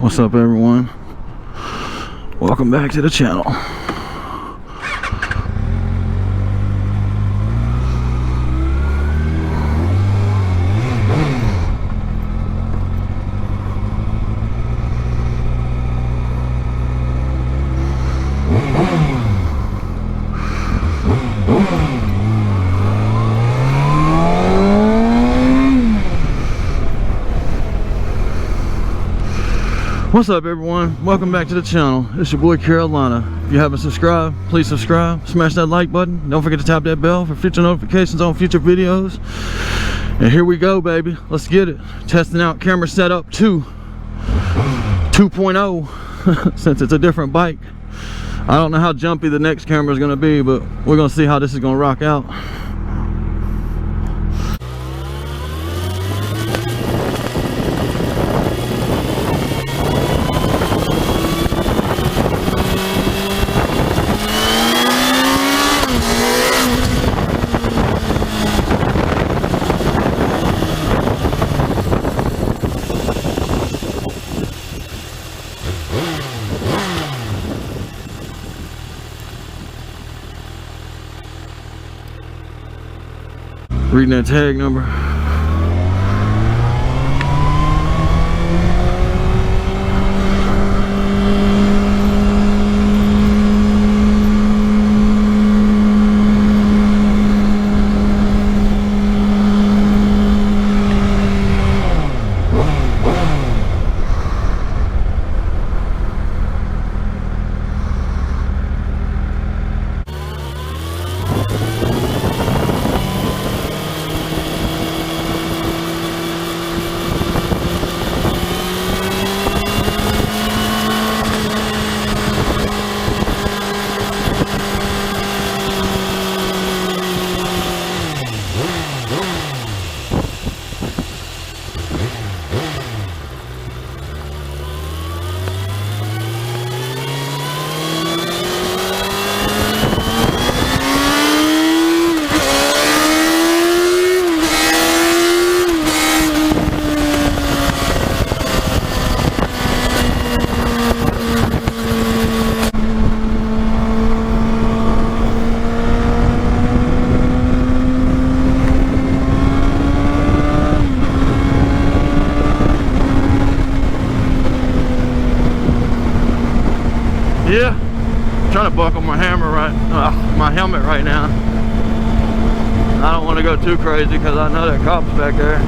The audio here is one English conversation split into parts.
What's up, everyone? Welcome back to the channel. What's up, everyone? Welcome back to the channel. It's your boy Carolina. If you haven't subscribed, please subscribe. Smash that like button. Don't forget to tap that bell for future notifications on future videos. And here we go, baby. Let's get it. Testing out camera setup 2.0 since it's a different bike. I don't know how jumpy the next camera is going to be, but we're going to see how this is going to rock out. Reading that tag number. Yeah, I'm trying to buckle my my helmet right now. I don't want to go too crazy because I know that cop's back there.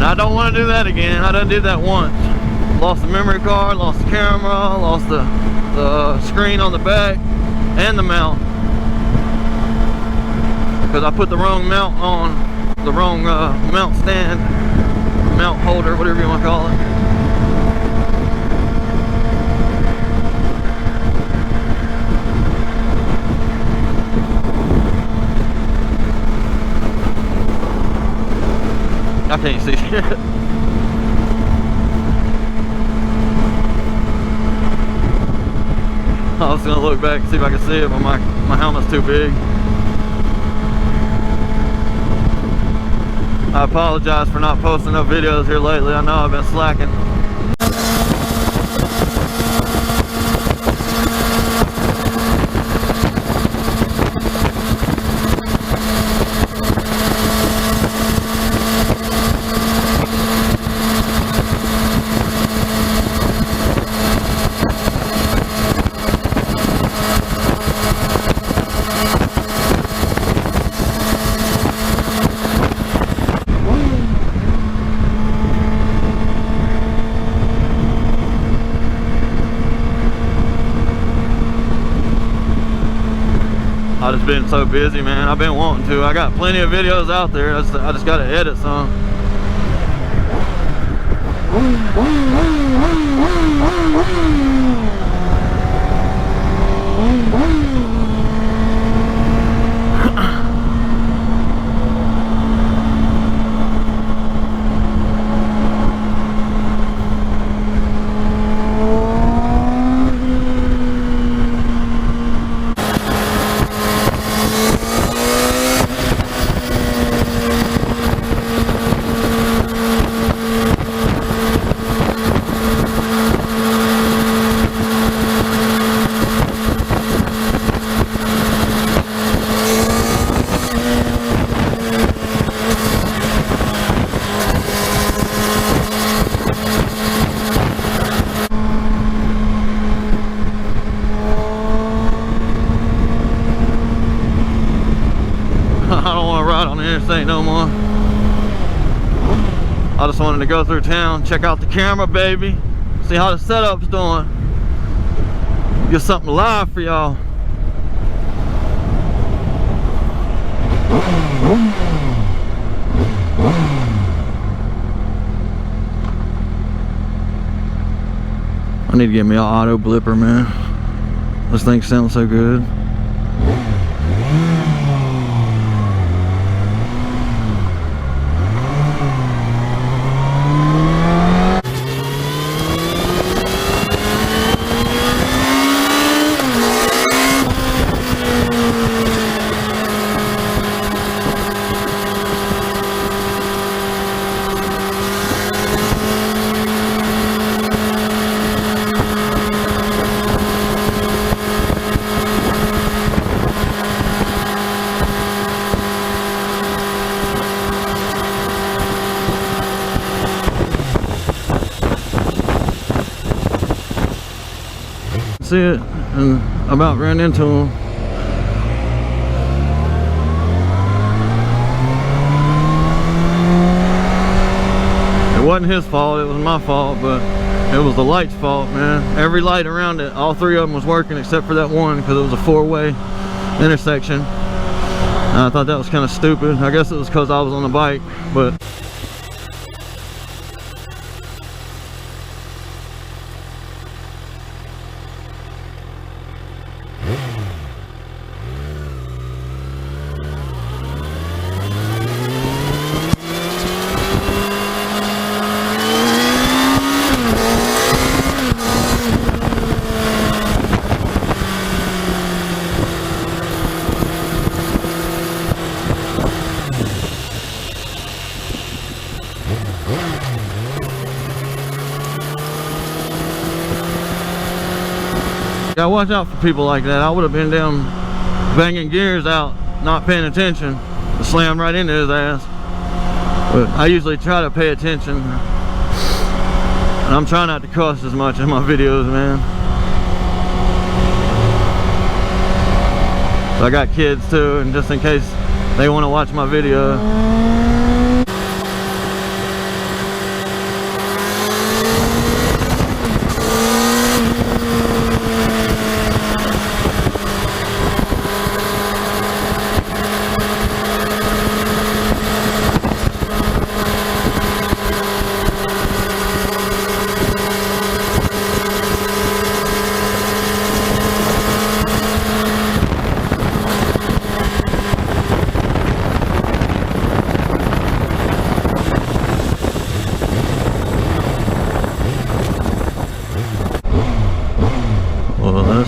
I don't want to do that again. I done did that once. Lost the memory card, lost the camera, lost the screen on the back and the mount. Because I put the wrong mount on, the wrong mount stand, mount holder, whatever you want to call it. I can't see shit. I was gonna look back and see if I could see it, but my helmet's too big. I apologize for not posting no videos here lately. I know I've been slacking. I just been so busy, man. I've been wanting to. I got plenty of videos out there. I just gotta edit some. I don't want to ride on the interstate no more. I just wanted to go through town, check out the camera, baby, see how the setup's doing, get something live for y'all. I need to get me an auto blipper, man. This thing sounds so good. See it, and about ran into him. It wasn't his fault, it was my fault, but it was the light's fault, man. Every light around it, all three of them was working except for that one, because it was a four-way intersection. And I thought that was kind of stupid. I guess it was because I was on the bike, but gotta watch out for people like that. I would have been down banging gears out, not paying attention, slammed right into his ass. But I usually try to pay attention, and I'm trying not to cuss as much in my videos, man. So I got kids too, and just in case they want to watch my video.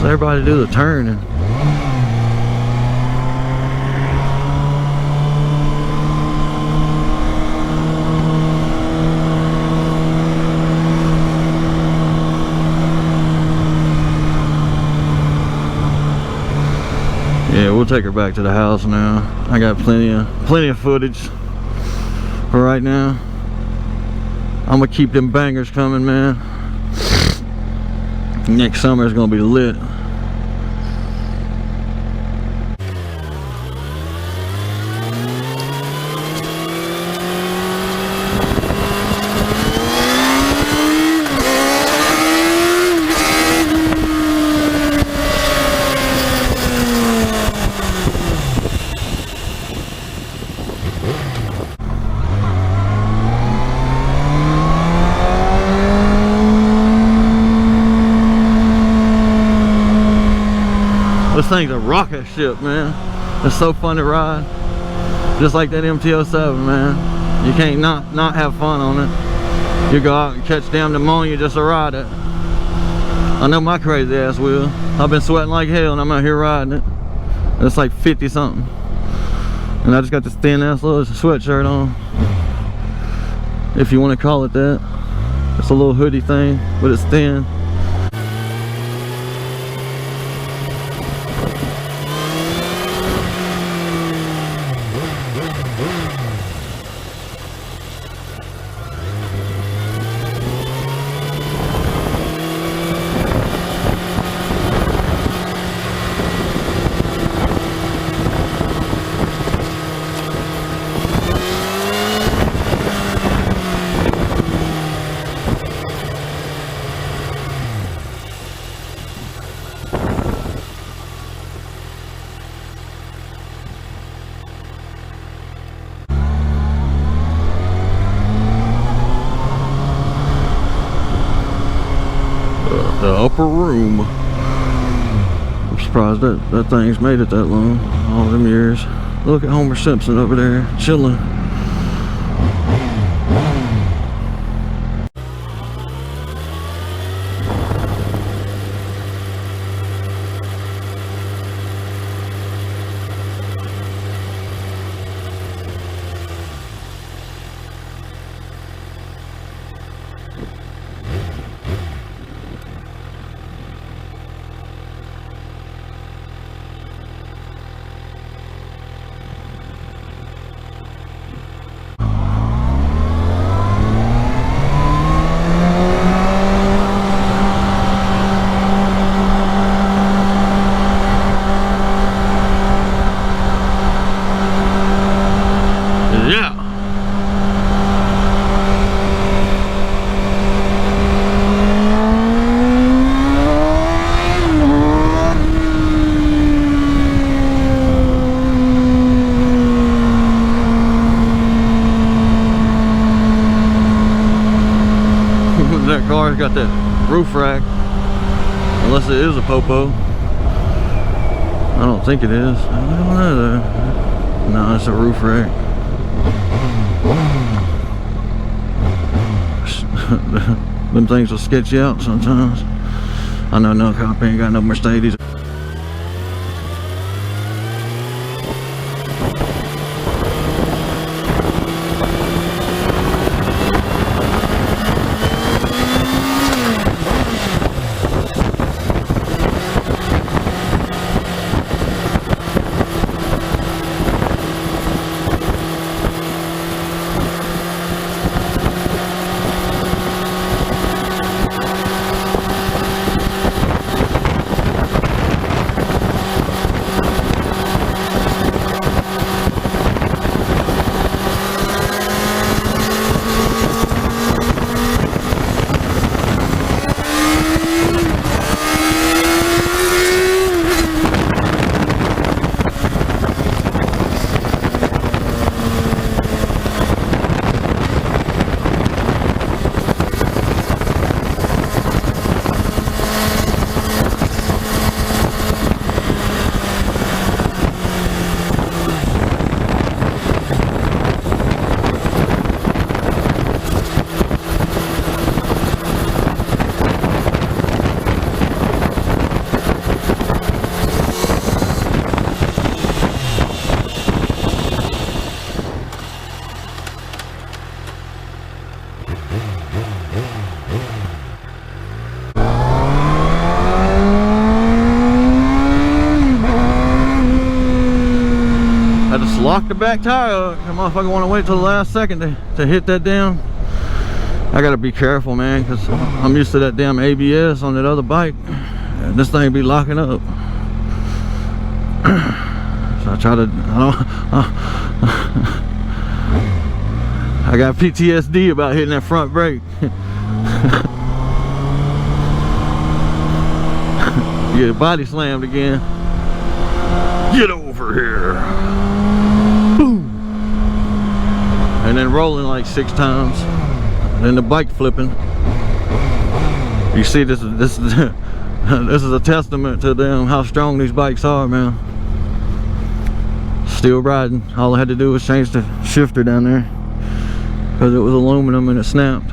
Everybody do the turning. Yeah, we'll take her back to the house now. I got plenty of footage for right now. I'm gonna keep them bangers coming, man. Next summer is gonna be lit. thing's a rocket ship, man. It's so fun to ride. Just like that MT-07, man. You can't not have fun on it. You go out and catch damn pneumonia just to ride it. I know my crazy ass will. I've been sweating like hell and I'm out here riding it. It's like 50 something. And I just got this thin ass little sweatshirt on. If you want to call it that. It's a little hoodie thing, but it's thin. The upper room. I'm surprised that thing's made it that long, all them years. Look at Homer Simpson over there chilling. That car's got that roof rack, unless it is a popo. I don't think it is. I don't know though. No, it's a roof rack. Them things will sketch you out sometimes. I know no cop ain't got no Mercedes. Lock the back tire up. The motherfucker want to wait till the last second to hit that damn. I gotta be careful, man, because I'm used to that damn ABS on that other bike, and this thing be locking up. So I try to. I got PTSD about hitting that front brake. You get body slammed again. Get over here. Boom. And then rolling like 6 times. And then the bike flipping. You see this This is a testament to them, how strong these bikes are, man. Still riding. All I had to do was change the shifter down there because it was aluminum and it snapped.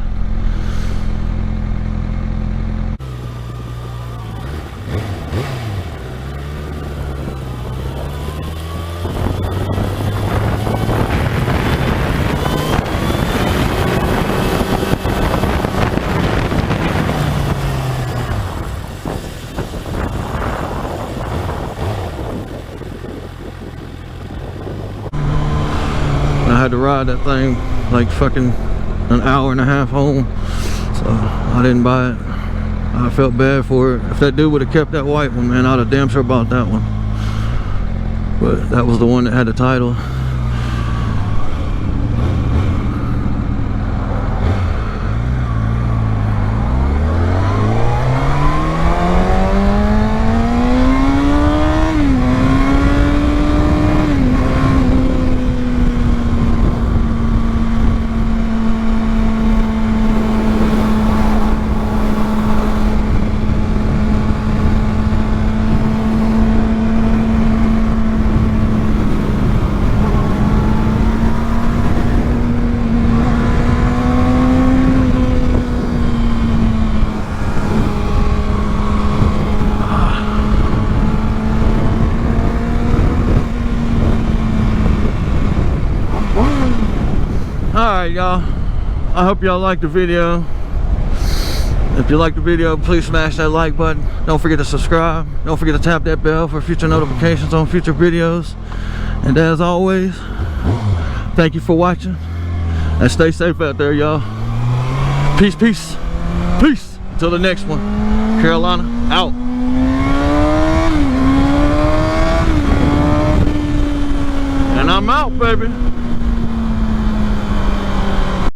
I had to ride that thing like fucking an hour and a half home, so I didn't buy it. I felt bad for it. If that dude would have kept that white one, man, I'd have damn sure bought that one. But that was the one that had the title. Alright, y'all, I hope y'all liked the video. If you liked the video, please smash that like button. Don't forget to subscribe. Don't forget to tap that bell for future notifications on future videos. And as always, thank you for watching, and stay safe out there, y'all. Peace, peace, peace. Until the next one. Carolina out. And I'm out, baby.